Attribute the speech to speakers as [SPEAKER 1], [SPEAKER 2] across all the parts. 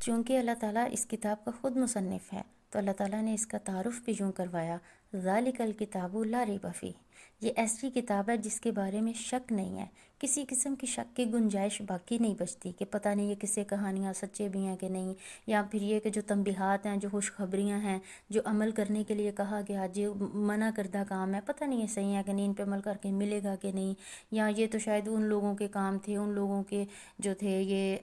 [SPEAKER 1] چونکہ اللہ تعالیٰ اس کتاب کا خود مصنف ہے تو اللہ تعالیٰ نے اس کا تعارف بھی یوں کروایا، ذالک الکتاب لا ریب فیہ، یہ ایسی کتاب ہے جس کے بارے میں شک نہیں ہے، کسی قسم کی شک کی گنجائش باقی نہیں بچتی کہ پتہ نہیں یہ کسے کہانیاں سچے بھی ہیں کہ نہیں، یا پھر یہ کہ جو تنبیہات ہیں، جو خوشخبریاں ہیں، جو عمل کرنے کے لیے کہا گیا، جو منع کردہ کام ہے، پتہ نہیں یہ صحیح ہے کہ نہیں، ان پہ عمل کر کے ملے گا کہ نہیں، یا یہ تو شاید ان لوگوں کے کام تھے، ان لوگوں کے جو تھے یہ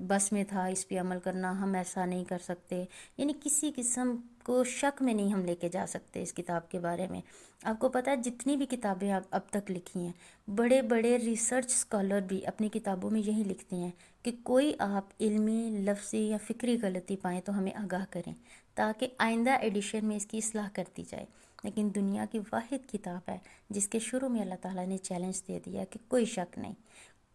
[SPEAKER 1] بس میں تھا اس پہ عمل کرنا، ہم ایسا نہیں کر سکتے، یعنی کسی قسم کو شک میں نہیں ہم لے کے جا سکتے اس کتاب کے بارے میں۔ آپ کو پتہ ہے جتنی بھی کتابیں اب تک لکھی ہیں، بڑے بڑے ریسرچ اسکالر بھی اپنی کتابوں میں یہی لکھتے ہیں کہ کوئی آپ علمی، لفظی یا فکری غلطی پائیں تو ہمیں آگاہ کریں تاکہ آئندہ ایڈیشن میں اس کی اصلاح کر دی جائے۔ لیکن دنیا کی واحد کتاب ہے جس کے شروع میں اللہ تعالیٰ نے چیلنج دے دیا کہ کوئی شک نہیں،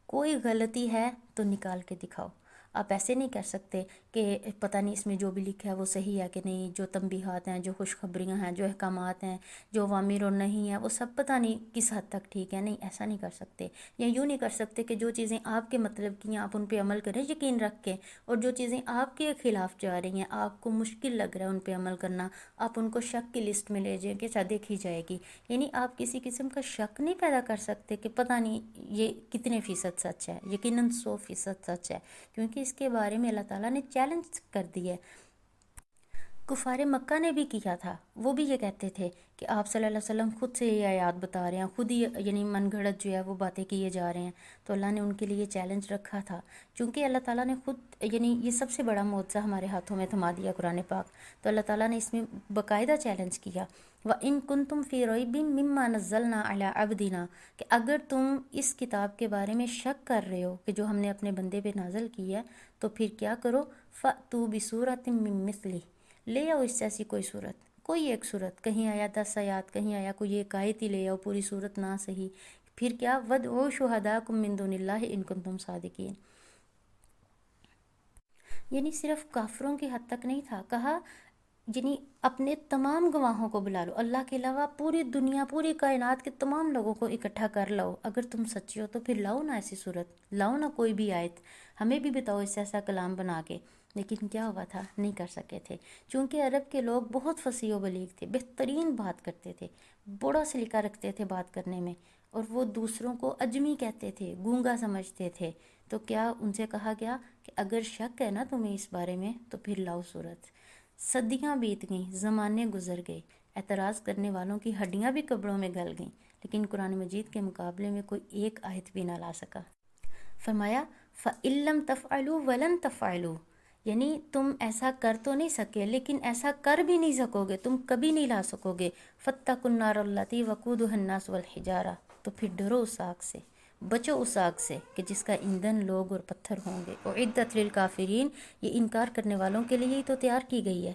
[SPEAKER 1] کوئی غلطی ہے تو نکال کے دکھاؤ۔ آپ ایسے نہیں کر سکتے کہ پتہ نہیں اس میں جو بھی لکھا ہے وہ صحیح ہے کہ نہیں، جو تنبیہات ہیں، جو خوشخبریاں ہیں، جو احکامات ہیں، جو اوامر اور نہیں ہیں، وہ سب پتہ نہیں کس حد تک ٹھیک ہے، نہیں ایسا نہیں کر سکتے۔ یا یوں نہیں کر سکتے کہ جو چیزیں آپ کے مطلب کی ہیں آپ ان پہ عمل کریں یقین رکھ کے، اور جو چیزیں آپ کے خلاف جا رہی ہیں، آپ کو مشکل لگ رہا ہے ان پہ عمل کرنا، آپ ان کو شک کی لسٹ میں لے جائیں کہ اچھا دیکھی جائے گی۔ یعنی آپ کسی قسم کا شک نہیں پیدا کر سکتے کہ پتہ نہیں یہ کتنے فیصد سچ ہے، یقیناً 100% سچ ہے، کیونکہ اس کے بارے میں اللہ تعالیٰ نے چیلنج کر دی ہے۔ کفار مکہ نے بھی کیا تھا، وہ بھی یہ کہتے تھے کہ آپ صلی اللہ علیہ وسلم خود سے یہ آیات بتا رہے ہیں، خود ہی یعنی من گھڑت جو ہے وہ باتیں کیے جا رہے ہیں، تو اللہ نے ان کے لیے چیلنج رکھا تھا۔ چونکہ اللہ تعالیٰ نے خود یعنی یہ سب سے بڑا معجزہ ہمارے ہاتھوں میں تھما دیا قرآن پاک، تو اللہ تعالیٰ نے اس میں باقاعدہ چیلنج کیا، وَإِن كُنتُمْ فِي رَيْبٍ مِّمَّا نَزَّلْنَا عَلَىٰ عَبْدِنَا، کہ اگر تم اس کتاب کے بارے میں شک کر رہے ہو کہ جو ہم نے اپنے بندے پہ نازل کی ہے، تو پھر کیا کرو، فَأْتُوا بِسُورَةٍ مِّن مِّثْلِهِ، لے آؤ اس سے ایسی کوئی صورت، کوئی ایک صورت، کہیں آیا 10 آیات، کہیں آیا کوئی ایک آیت ہی لے آؤ، پوری صورت نہ صحیح، پھر کیا، وَادْعُوا شُهَدَاءَكُم مِّن دُونِ اللَّهِ إِن كُنتُمْ صَادِقِينَ، یعنی صرف کافروں کی حد تک نہیں تھا، کہا یعنی اپنے تمام گواہوں کو بلا لو، اللہ کے علاوہ پوری دنیا، پوری کائنات کے تمام لوگوں کو اکٹھا کر لاؤ، اگر تم سچے ہو تو پھر لاؤ نا ایسی صورت، لاؤ نا کوئی بھی آیت، ہمیں بھی بتاؤ اس سے ایسا کلام بنا کے۔ لیکن کیا ہوا تھا، نہیں کر سکے تھے، چونکہ عرب کے لوگ بہت فصیح و بلیغ تھے، بہترین بات کرتے تھے، بڑا سلیقہ رکھتے تھے بات کرنے میں، اور وہ دوسروں کو اجمی کہتے تھے، گونگا سمجھتے تھے، تو کیا ان سے کہا گیا کہ اگر شک ہے نا تمہیں اس بارے میں تو پھر لاؤ صورت۔ صدیاں بیت گئیں، زمانے گزر گئے، اعتراض کرنے والوں کی ہڈیاں بھی قبروں میں گل گئیں، لیکن قرآن مجید کے مقابلے میں کوئی ایک آیت بھی نہ لا سکا۔ فرمایا فَإِن لَّمْ تَفْعَلُوا وَلَن تَفْعَلُوا، یعنی تم ایسا کر تو نہیں سکے لیکن ایسا کر بھی نہیں سکو گے، تم کبھی نہیں لا سکو گے، فَاتَّقُوا النَّارَ الَّتِي وَقُودُهَا النَّاسُ وَالْحِجَارَةُ، تو پھر ڈرو اس آگ سے، بچو اس آگ سے کہ جس کا ایندھن لوگ اور پتھر ہوں گے، اُعِدَّتْ لِلْکَافِرِین، یہ انکار کرنے والوں کے لیے ہی تو تیار کی گئی ہے۔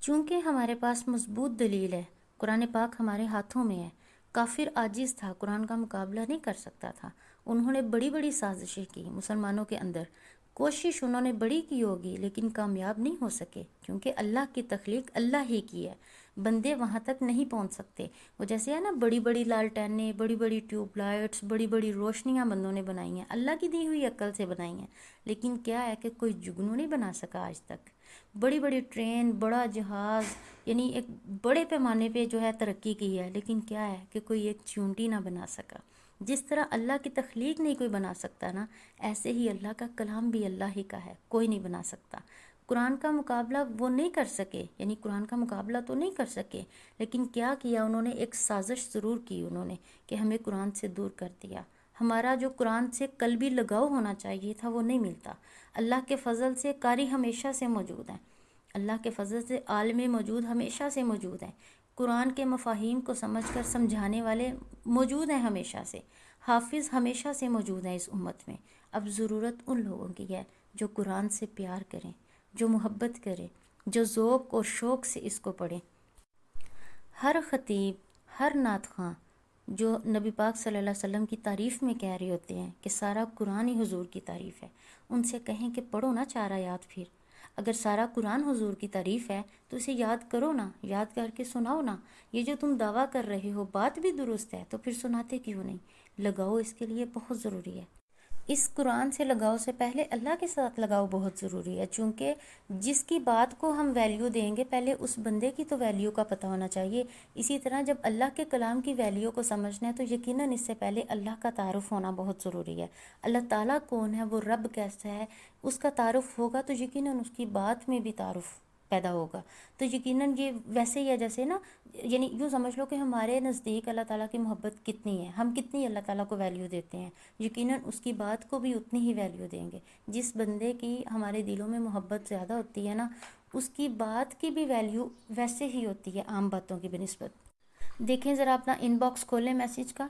[SPEAKER 1] چونکہ ہمارے پاس مضبوط دلیل ہے، قرآن پاک ہمارے ہاتھوں میں ہے، کافر عاجز تھا، قرآن کا مقابلہ نہیں کر سکتا تھا، انہوں نے بڑی بڑی سازشیں کی مسلمانوں کے اندر، کوشش انہوں نے بڑی کی ہوگی لیکن کامیاب نہیں ہو سکے، کیونکہ اللہ کی تخلیق اللہ ہی کی ہے، بندے وہاں تک نہیں پہنچ سکتے۔ وہ جیسے ہے نا بڑی بڑی لالٹینیں، بڑی بڑی ٹیوب لائٹس، بڑی بڑی روشنیاں بندوں نے بنائی ہیں، اللہ کی دی ہوئی عقل سے بنائی ہیں، لیکن کیا ہے کہ کوئی جگنو نہیں بنا سکا آج تک۔ بڑی بڑی ٹرین، بڑا جہاز، یعنی ایک بڑے پیمانے پہ جو ہے ترقی کی ہے، لیکن کیا ہے کہ کوئی ایک چونٹی نہ بنا سکا۔ جس طرح اللہ کی تخلیق نہیں کوئی بنا سکتا نا، ایسے ہی اللہ کا کلام بھی اللہ ہی کا ہے، کوئی نہیں بنا سکتا۔ قرآن کا مقابلہ وہ نہیں کر سکے، یعنی قرآن کا مقابلہ تو نہیں کر سکے، لیکن کیا کیا انہوں نے، ایک سازش ضرور کی انہوں نے کہ ہمیں قرآن سے دور کر دیا، ہمارا جو قرآن سے قلبی لگاؤ ہونا چاہیے تھا وہ نہیں ملتا۔ اللہ کے فضل سے قاری ہمیشہ سے موجود ہیں، اللہ کے فضل سے عالم موجود ہمیشہ سے موجود ہیں، قرآن کے مفاہیم کو سمجھ کر سمجھانے والے موجود ہیں ہمیشہ سے، حافظ ہمیشہ سے موجود ہیں اس امت میں۔ اب ضرورت ان لوگوں کی ہے جو قرآن سے پیار کریں، جو محبت کریں، جو ذوق اور شوق سے اس کو پڑھیں۔ ہر خطیب، ہر نعت خواں جو نبی پاک صلی اللہ علیہ وسلم کی تعریف میں کہہ رہے ہوتے ہیں کہ سارا قرآن ہی حضور کی تعریف ہے، ان سے کہیں کہ پڑھو نا 4 آیات، پھر اگر سارا قرآن حضور کی تعریف ہے تو اسے یاد کرو نا، یاد کر کے سناؤ نا، یہ جو تم دعویٰ کر رہے ہو بات بھی درست ہے تو پھر سناتے کیوں نہیں، لگاؤ اس کے لیے بہت ضروری ہے۔ اس قرآن سے لگاؤ سے پہلے اللہ کے ساتھ لگاؤ بہت ضروری ہے، چونکہ جس کی بات کو ہم ویلیو دیں گے پہلے اس بندے کی تو ویلیو کا پتہ ہونا چاہیے۔ اسی طرح جب اللہ کے کلام کی ویلیو کو سمجھنا ہے تو یقیناً اس سے پہلے اللہ کا تعارف ہونا بہت ضروری ہے۔ اللہ تعالیٰ کون ہے، وہ رب کیسا ہے، اس کا تعارف ہوگا تو یقیناً اس کی بات میں بھی تعارف پیدا ہوگا۔ تو یقیناً یہ ویسے ہی ہے جیسے نا، یعنی یوں سمجھ لو کہ ہمارے نزدیک اللہ تعالیٰ کی محبت کتنی ہے، ہم کتنی اللہ تعالیٰ کو ویلیو دیتے ہیں، یقیناً اس کی بات کو بھی اتنی ہی ویلیو دیں گے۔ جس بندے کی ہمارے دلوں میں محبت زیادہ ہوتی ہے نا، اس کی بات کی بھی ویلیو ویسے ہی ہوتی ہے عام باتوں کی بنسبت۔ دیکھیں ذرا اپنا ان باکس کھولیں میسیج کا،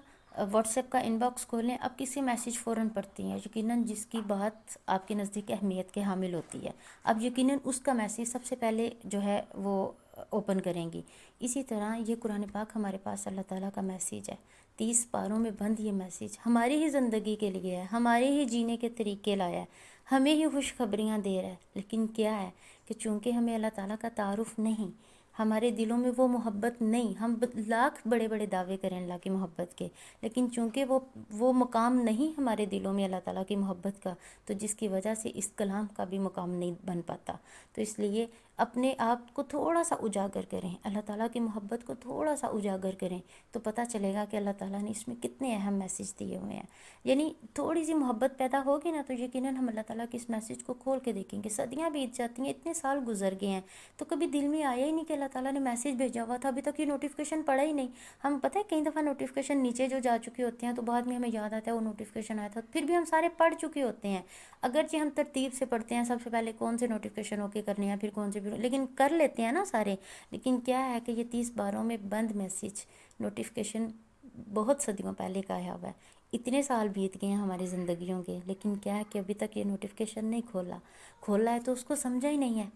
[SPEAKER 1] واٹس ایپ کا ان باکس کھولیں، اب کسی میسیج فوراً پڑھتی ہیں یقیناً جس کی بات آپ کے نزدیک اہمیت کے حامل ہوتی ہے، اب یقیناً اس کا میسیج سب سے پہلے جو ہے وہ اوپن کریں گی۔ اسی طرح یہ قرآن پاک ہمارے پاس اللہ تعالیٰ کا میسیج ہے، 30 پاروں میں بند یہ میسیج ہماری ہی زندگی کے لیے ہے، ہمارے ہی جینے کے طریقے لایا ہے، ہمیں ہی خوشخبریاں دے رہا ہے۔ لیکن کیا ہے کہ چونکہ ہمیں اللہ تعالیٰ کا تعارف نہیں، ہمارے دلوں میں وہ محبت نہیں، ہم لاکھ بڑے بڑے دعوے کریں اللہ کی محبت کے، لیکن چونکہ وہ مقام نہیں ہمارے دلوں میں اللہ تعالیٰ کی محبت کا، تو جس کی وجہ سے اس کلام کا بھی مقام نہیں بن پاتا۔ تو اس لیے اپنے آپ کو تھوڑا سا اجاگر کریں، اللہ تعالیٰ کی محبت کو تھوڑا سا اجاگر کریں، تو پتہ چلے گا کہ اللہ تعالیٰ نے اس میں کتنے اہم میسیج دیے ہوئے ہیں۔ یعنی تھوڑی سی محبت پیدا ہوگی نا تو یقیناً ہم اللہ تعالیٰ کی اس میسیج کو کھول کے دیکھیں گے۔ صدیاں بیت جاتی ہیں، اتنے سال گزر گئے ہیں، تو کبھی دل میں آیا ہی نہیں کہ اللہ تعالیٰ نے میسیج بھیجا ہوا تھا، ابھی تک یہ نوٹیفیکیشن پڑا ہی نہیں۔ ہم پتہ ہے کئی دفعہ نوٹیفیکیشن نیچے جو جا چکے ہوتے ہیں تو بعد میں ہمیں یاد آتا ہے وہ نوٹیفیکیشن آیا تھا، پھر بھی ہم سارے پڑھ چکے ہوتے ہیں، اگرچہ ہم ترتیب سے پڑھتے ہیں، سب سے پہلے کون سے نوٹیفیکیشن اوکے کرنے ہیں، پھر کون سے، لیکن کر لیتے ہیں نا سارے۔ لیکن کیا ہے کہ یہ 30 باروں میں بند میسیج نوٹیفیکیشن بہت صدیوں پہلے کا آیا ہوا ہے، اتنے سال بیت گئے ہیں ہماری زندگیوں کے، لیکن کیا ہے کہ ابھی تک یہ نوٹیفیکیشن نہیں کھولا ہے تو اس کو سمجھا ہی نہیں ہے۔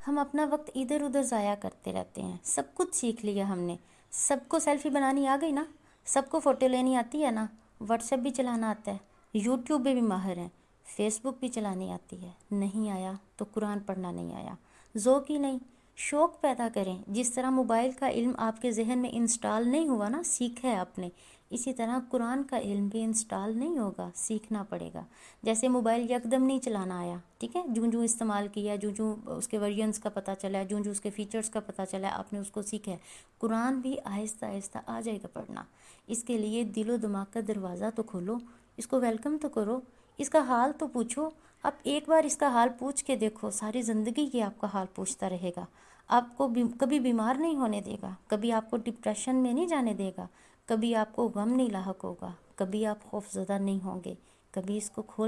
[SPEAKER 1] ہم اپنا وقت ادھر ادھر ضائع کرتے رہتے ہیں، سب کچھ سیکھ لیا ہم نے، سب کو سیلفی بنانی آ گئی نا، سب کو فوٹو لینی آتی ہے نا، واٹس ایپ بھی چلانا آتا ہے، یوٹیوب میں بھی ماہر ہیں، فیس بک بھی چلانی آتی ہے، نہیں آیا تو قرآن پڑھنا نہیں آیا، ذوق ہی نہیں، شوق پیدا کریں۔ جس طرح موبائل کا علم آپ کے ذہن میں انسٹال نہیں ہوا نا، سیکھا ہے آپ نے، اسی طرح قرآن کا علم بھی انسٹال نہیں ہوگا، سیکھنا پڑے گا۔ جیسے موبائل یکدم نہیں چلانا آیا، ٹھیک ہے، جوں استعمال کیا، جوں اس کے ورژنس کا پتہ چلا، جوں اس کے فیچرز کا پتہ چلا، آپ نے اس کو سیکھا ہے۔ قرآن بھی آہستہ آہستہ آ جائے گا پڑھنا، اس کے لیے دل و دماغ کا دروازہ تو کھولو، اس کو ویلکم تو کرو، اس کا حال تو پوچھو۔ اب ایک بار اس کا حال پوچھ کے دیکھو، ساری زندگی یہ آپ کا حال پوچھتا رہے گا، آپ کو کبھی بیمار نہیں ہونے دے گا، کبھی آپ کو ڈپریشن میں نہیں جانے دے گا، کبھی آپ کو غم نہیں لاحق ہوگا، کبھی آپ خوف زدہ نہیں ہوں گے۔ کبھی اس کو کھول